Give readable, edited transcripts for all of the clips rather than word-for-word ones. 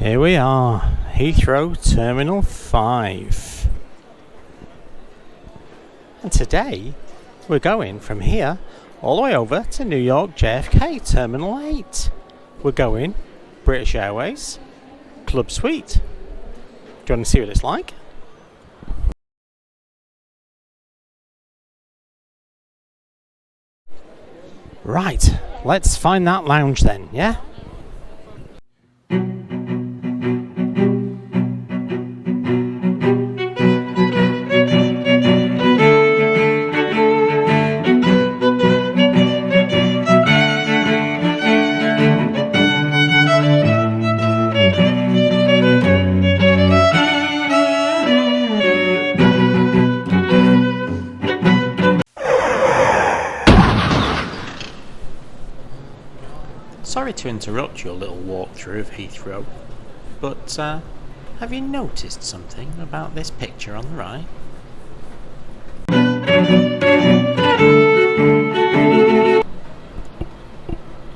Here we are, Heathrow Terminal 5. And today, we're going from here all the way over to New York JFK Terminal 8. We're going British Airways, Club Suite. Do you want to see what it's like? Right, let's find that lounge then, yeah? Sorry to interrupt your little walkthrough of Heathrow, but have you noticed something about this picture on the right?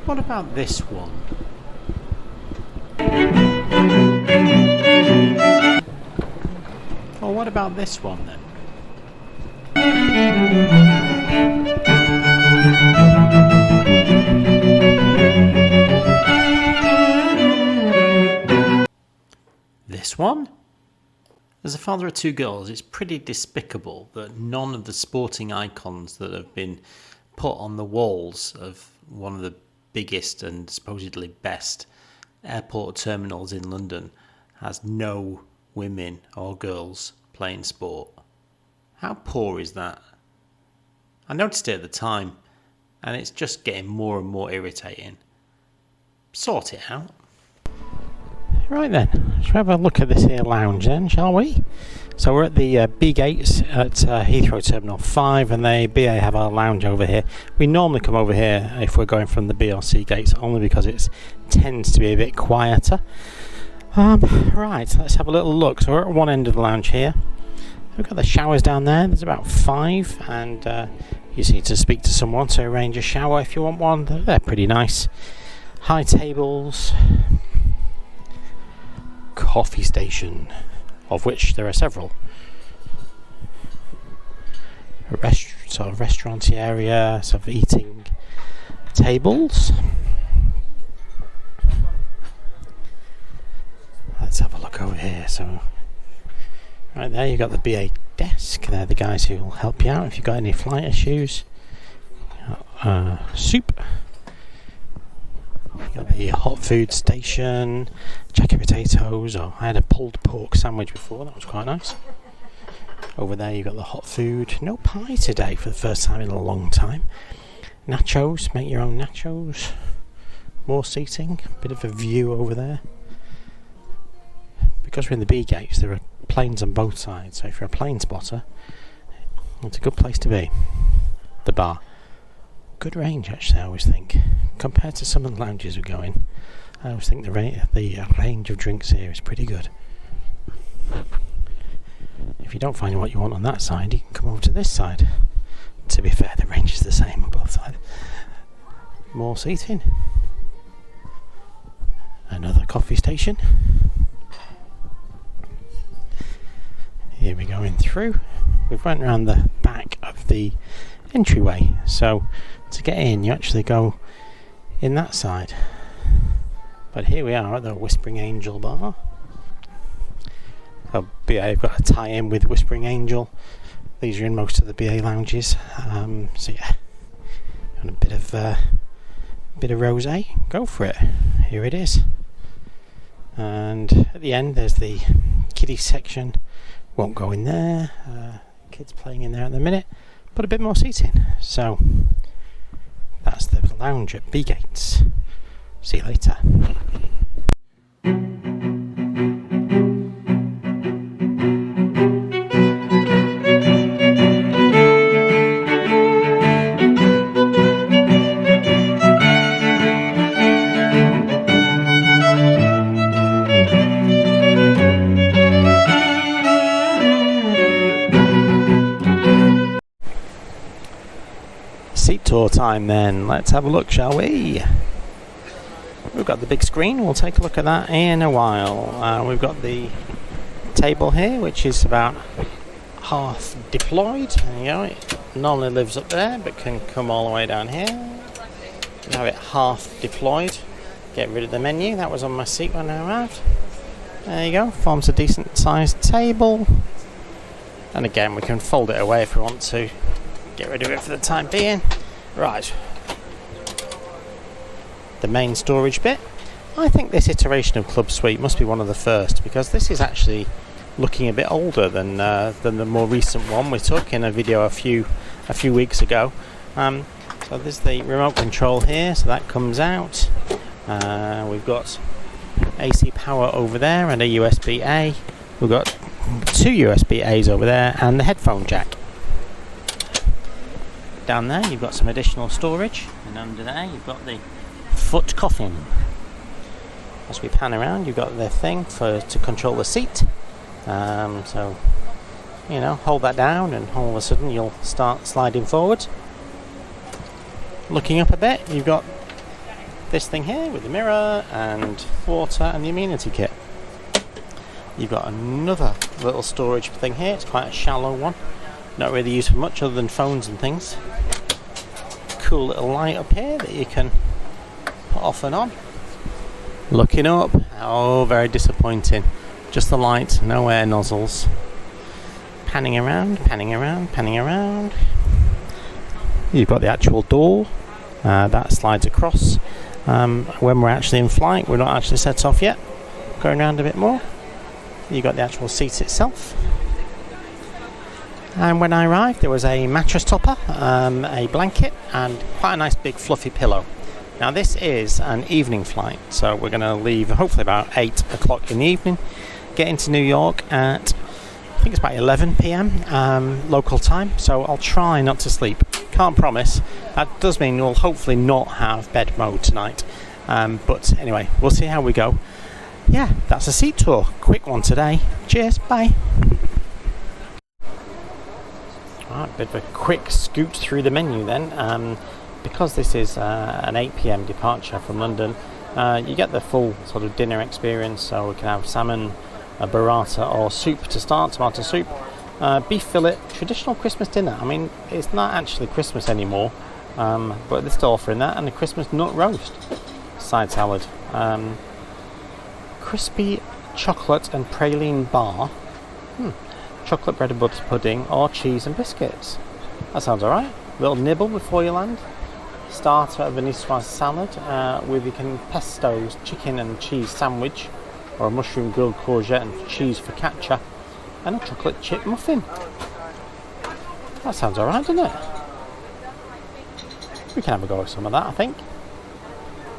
What about this one? Or what about this one then? This one? As a father of two girls, it's pretty despicable that none of the sporting icons that have been put on the walls of one of the biggest and supposedly best airport terminals in London has no women or girls playing sport. How poor is that? I noticed it at the time, and it's just getting more and more irritating. Sort it out. Right then, let's have a look at this here lounge then, shall we? So we're at the B gates at Heathrow Terminal 5, and the BA have a lounge over here. We normally come over here if we're going from the B or C gates, only because it tends to be a bit quieter. Right, let's have a little look. So we're at one end of the lounge here. We've got the showers down there. There's about 5, and you just need to speak to someone to arrange a shower if you want one. They're pretty nice. High tables. Coffee station, of which there are several. A sort of restaurant area, sort of eating tables. Let's have a look over here. So, right there, you've got the BA desk. They're the guys who will help you out if you've got any flight issues. Soup. Got the hot food station, jacket potatoes. I had a pulled pork sandwich before, that was quite nice. Over there you've got the hot food. No pie today for the first time in a long time. Nachos, make your own nachos. More seating, bit of a view over there. Because we're in the B gates, there are planes on both sides, so if you're a plane spotter, it's a good place to be. The bar. Good range, actually, I always think. Compared to some of the lounges we're going, I always think the range of drinks here is pretty good. If you don't find what you want on that side, you can come over to this side. To be fair, the range is the same on both sides. More seating. Another coffee station. Here we're going through. We've went around the back of the entryway, so to get in you actually go in that side. But here we are at the Whispering Angel bar. BA have got a tie-in with Whispering Angel. These are in most of the BA lounges. So yeah, and a bit of rosé, go for it. Here it is. And at the end there's the kiddie section. Won't go in there. Kids playing in there at the minute, but a bit more seating. So that's the lounge at B gates. See you later. Seat tour time then. Let's have a look, shall we? we've got the big screen. We'll take a look at that in a while. We've got the table here, which is about half deployed. There you go. It normally lives up there, but can come all the way down here. You have it half deployed. Get rid of the menu. That was on my seat when I arrived. There you go. Forms a decent sized table. And again, we can fold it away if we want to. Get rid of it for the time being. Right. The main storage bit. I think this iteration of Club Suite must be one of the first, because this is actually looking a bit older than the more recent one we took in a video a few weeks ago. So there's the remote control here, so that comes out. We've got AC power over there and a USB-A. We've got 2 USB-As over there and the headphone jack. Down there you've got some additional storage, and under there you've got the foot coffin. As we pan around, you've got the thing to control the seat. So, you know, hold that down and all of a sudden you'll start sliding forward. Looking up a bit, you've got this thing here with the mirror and water and the amenity kit. You've got another little storage thing here. It's quite a shallow one. Not really used for much other than phones and things. Cool little light up here that you can put off and on. Looking up, oh, very disappointing. Just the light, no air nozzles. Panning around, panning around, panning around. You've got the actual door that slides across. When we're actually in flight, we're not actually set off yet. Going around a bit more. You've got the actual seat itself. And when I arrived, there was a mattress topper, a blanket, and quite a nice big fluffy pillow. Now this is an evening flight, so we're going to leave hopefully about 8 o'clock in the evening, get into New York at, I think it's about 11 p.m. Local time, so I'll try not to sleep. Can't promise. That does mean we'll hopefully not have bed mode tonight. But anyway, we'll see how we go. Yeah, that's a seat tour. Quick one today. Cheers, bye. Alright, bit of a quick scoot through the menu then. Because this is an 8 p.m. departure from London, you get the full sort of dinner experience. So we can have salmon, a burrata or soup to start, tomato soup, beef fillet, traditional Christmas dinner. I mean, it's not actually Christmas anymore, but they're still offering that, and a Christmas nut roast, side salad, crispy chocolate and praline bar, chocolate bread and butter pudding, or cheese and biscuits. That sounds alright. Little nibble before you land. Starter of a niçoise salad with pesto chicken and cheese sandwich, or a mushroom grilled courgette and cheese focaccia, and a chocolate chip muffin. That sounds alright, doesn't it? We can have a go at some of that, I think.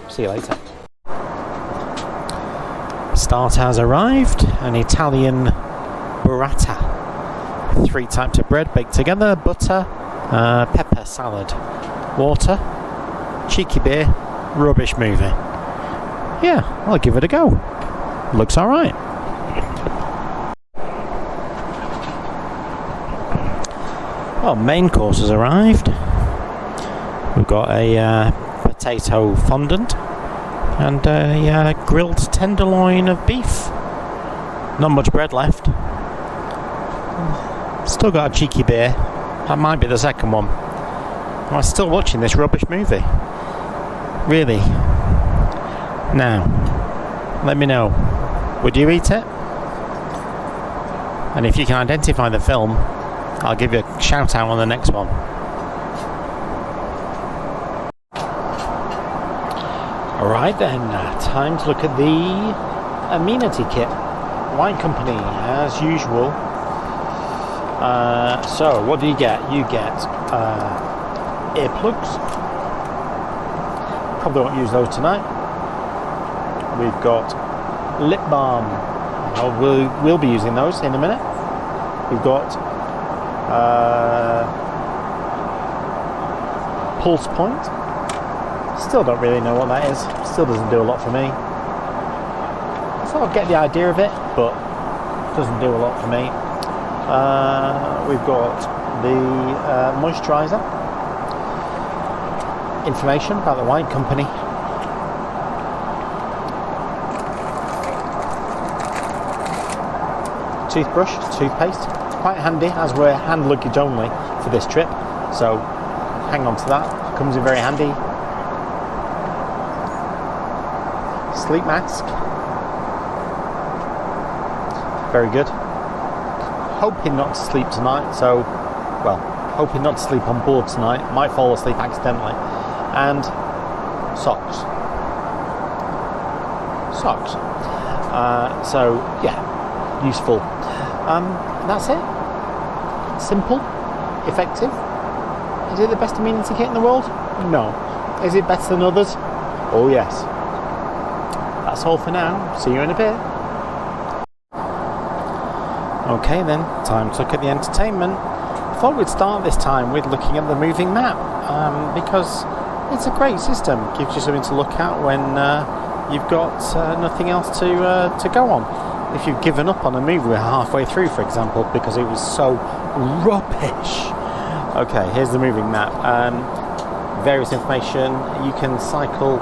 See you later. Starter has arrived, an Italian burrata. 3 types of bread baked together, butter, pepper salad, water, cheeky beer, rubbish movie. Yeah, I'll give it a go. Looks alright. Well, main course has arrived. We've got a potato fondant and a grilled tenderloin of beef. Not much bread left. Still got a cheeky beer. That might be the second one. I'm still watching this rubbish movie. Really. Now, let me know. Would you eat it? And if you can identify the film, I'll give you a shout out on the next one. Alright then, time to look at the amenity kit. Wine Company, as usual. So, what do you get? You get earplugs. Probably won't use those tonight. We've got lip balm. We'll be using those in a minute. We've got Pulse Point. Still don't really know what that is. Still doesn't do a lot for me. I sort of get the idea of it, but doesn't do a lot for me. We've got the moisturiser. Information about the wine company. toothbrush, toothpaste. Quite handy as we're hand luggage only for this trip. So hang on to that. Comes in very handy. Sleep mask. Very good. Hoping not to sleep tonight, so, well, hoping not to sleep on board tonight. Might fall asleep accidentally. And socks. So, yeah, useful. That's it. Simple, effective. Is it the best amenity kit in the world? No. Is it better than others? Oh, yes. That's all for now. See you in a bit. Okay then, time to look at the entertainment. Thought we'd start this time with looking at the moving map, because it's a great system. Gives you something to look at when you've got nothing else to go on. If you've given up on a movie halfway through, for example, because it was so rubbish. Okay, here's the moving map. Various information. You can cycle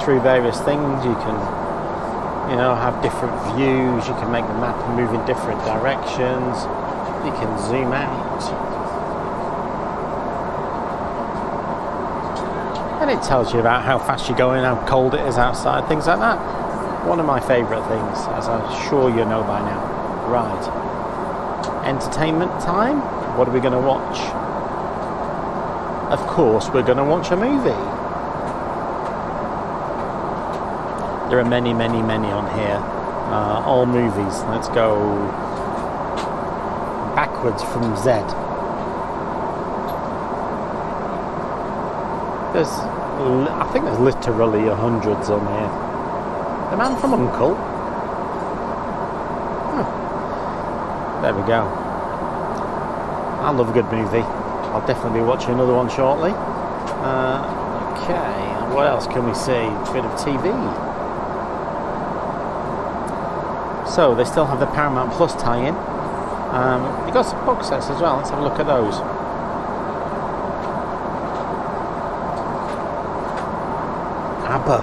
through various things. You can have different views. You can make the map move in different directions. You can zoom out. And it tells you about how fast you're going, how cold it is outside, things like that. One of my favourite things, as I'm sure you know by now. Right. Entertainment time. What are we going to watch? Of course, we're going to watch a movie. There are many, many, many on here. All movies. Let's go backwards from Z. I think there's literally hundreds on here. The Man from U.N.C.L.E. There we go. I love a good movie. I'll definitely be watching another one shortly. Okay, what else can we see? A bit of TV. So they still have the Paramount Plus tie-in. You've got some box sets as well. Let's have a look at those. ABBA.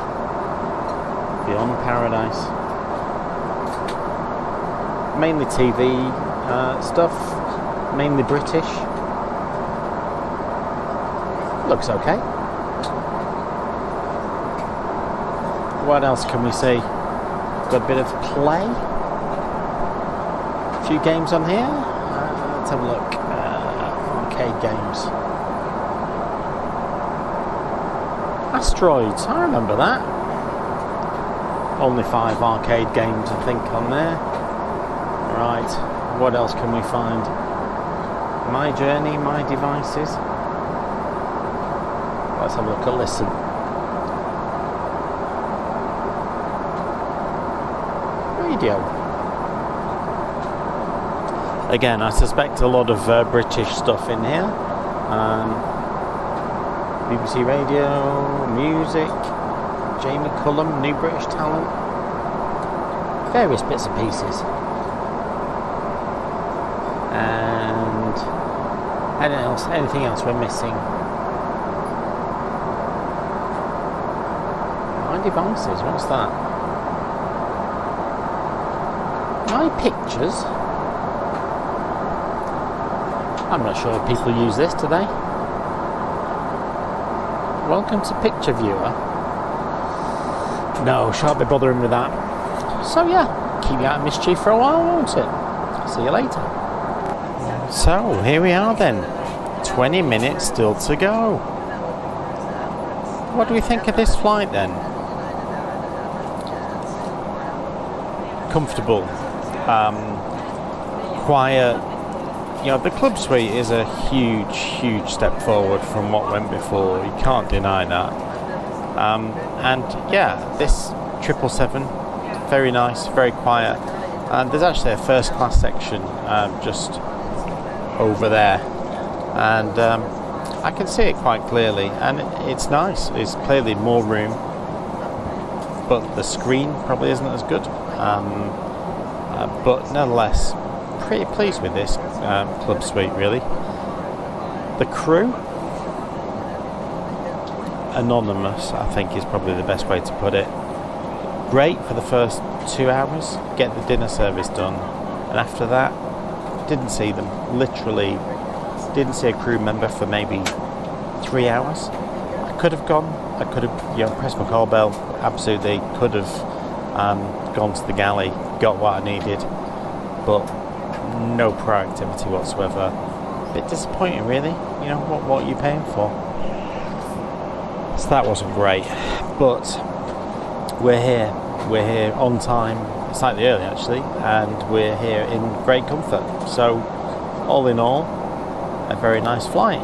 Beyond Paradise. Mainly TV stuff. Mainly British. Looks okay. What else can we see? Got a bit of play. A few games on here. Let's have a look. Arcade games. Asteroids. I remember that. Only 5 arcade games, I think, on there. Right. What else can we find? My Journey, My Devices. Let's have a look at Listen. Radio. Again, I suspect a lot of British stuff in here. BBC Radio, music, Jamie Cullum, New British Talent, various bits and pieces. And anything else we're missing? My Devices, what's that? My Pictures. I'm not sure if people use this today. Welcome to Picture Viewer. No, shan't be bothering with that. So yeah, keep you out of mischief for a while, won't it? See you later. So here we are then. 20 minutes still to go. What do we think of this flight then? Comfortable. Quiet. The club suite is a huge step forward from what went before. You can't deny that. And yeah, this 777, very nice, very quiet. And there's actually a first class section just over there, and I can see it quite clearly. And it's nice. It's clearly more room, but the screen probably isn't as good. But nonetheless, pretty pleased with this club suite, really. The crew, anonymous, I think is probably the best way to put it. Great for the first 2 hours, get the dinner service done, And after that, didn't see them. Literally didn't see a crew member for maybe 3 hours. I could have gone. I could have, pressed my call bell. Absolutely could have gone to the galley, got what I needed, but no proactivity whatsoever. A bit disappointing, really. What are you paying for? So that wasn't great, but we're here on time, slightly early actually, and we're here in great comfort. So all in all, a very nice flight.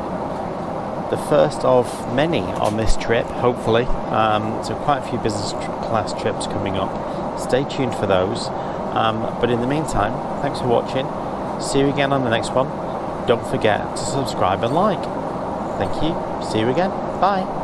The first of many on this trip, hopefully. So quite a few business class trips coming up. Stay tuned for those. But in the meantime, thanks for watching. See you again on the next one. Don't forget to subscribe and like. Thank you. See you again. Bye.